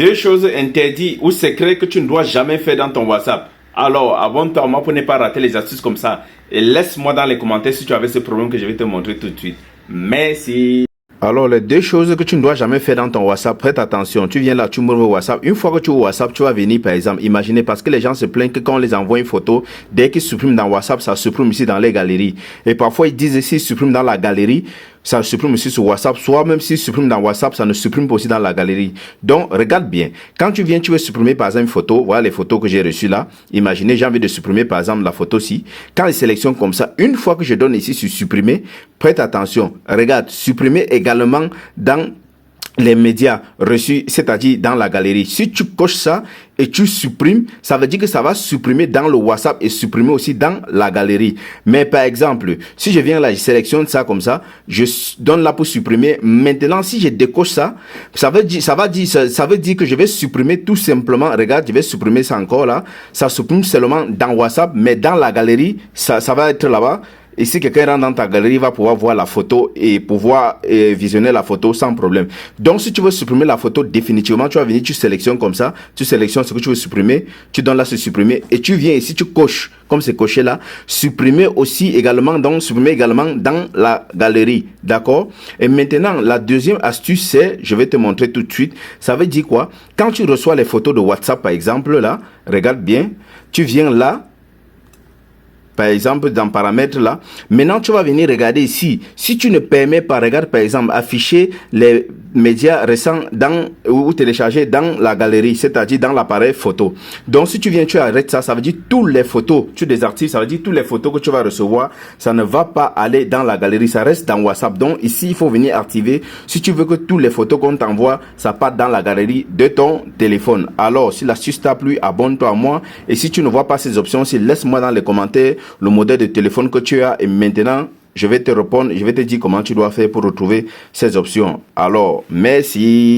Deux choses interdites ou secrets que tu ne dois jamais faire dans ton WhatsApp. Alors, abonne-toi à moi pour ne pas rater les astuces comme ça. Et laisse-moi dans les commentaires si tu avais ce problème que je vais te montrer tout de suite. Merci. Alors, les deux choses que tu ne dois jamais faire dans ton WhatsApp, prête attention, tu viens là, tu m'ouvres WhatsApp. Une fois que tu ouvres WhatsApp, tu vas venir, par exemple, imaginez, parce que les gens se plaignent que quand on les envoie une photo, dès qu'ils suppriment dans WhatsApp, ça supprime ici dans les galeries. Et parfois, ils disent s'ils suppriment dans la galerie, ça supprime aussi sur WhatsApp, soit même s'ils suppriment dans WhatsApp, ça ne supprime pas aussi dans la galerie. Donc, regarde bien. Quand tu viens, tu veux supprimer, par exemple, une photo, voilà les photos que j'ai reçues là. Imaginez, j'ai envie de supprimer, par exemple, la photo-ci. Quand je sélectionne comme ça, une fois que je donne ici sur supprimer, prête attention, regarde, supprimer également dans les médias reçus, c'est-à-dire dans la galerie. Si tu coches ça et tu supprimes, ça veut dire que ça va supprimer dans le WhatsApp et supprimer aussi dans la galerie. Mais par exemple, si je viens là, je sélectionne ça comme ça, je donne là pour supprimer. Maintenant, si je décoche ça, ça veut dire que je vais supprimer tout simplement. Regarde, je vais supprimer ça encore là. Ça supprime seulement dans WhatsApp, mais dans la galerie, ça va être là-bas. Et si quelqu'un rentre dans ta galerie, il va pouvoir voir la photo et pouvoir visionner la photo sans problème. Donc, si tu veux supprimer la photo définitivement, tu vas venir, tu sélectionnes comme ça, tu sélectionnes ce que tu veux supprimer, tu donnes là ce supprimer et tu viens ici, tu coches, comme c'est coché là, supprimer aussi également, donc supprimer également dans la galerie, d'accord? Et maintenant, la deuxième astuce, c'est, je vais te montrer tout de suite, ça veut dire quoi? Quand tu reçois les photos de WhatsApp, par exemple, là, regarde bien, tu viens là, par exemple, dans paramètres là. Maintenant, tu vas venir regarder ici. Si tu ne permets pas, regarde par exemple, afficher les médias récents dans ou télécharger dans la galerie, c'est-à-dire dans l'appareil photo. Donc, si tu viens, tu arrêtes ça, ça veut dire toutes les photos, tu désactives, ça veut dire toutes les photos que tu vas recevoir, ça ne va pas aller dans la galerie, ça reste dans WhatsApp. Donc, ici, il faut venir activer. Si tu veux que toutes les photos qu'on t'envoie, ça parte dans la galerie de ton téléphone. Alors, si l'astuce t'a plu, abonne-toi à moi. Et si tu ne vois pas ces options, laisse-moi dans les commentaires le modèle de téléphone que tu as et maintenant je vais te répondre, je vais te dire comment tu dois faire pour retrouver ces options. Alors, merci.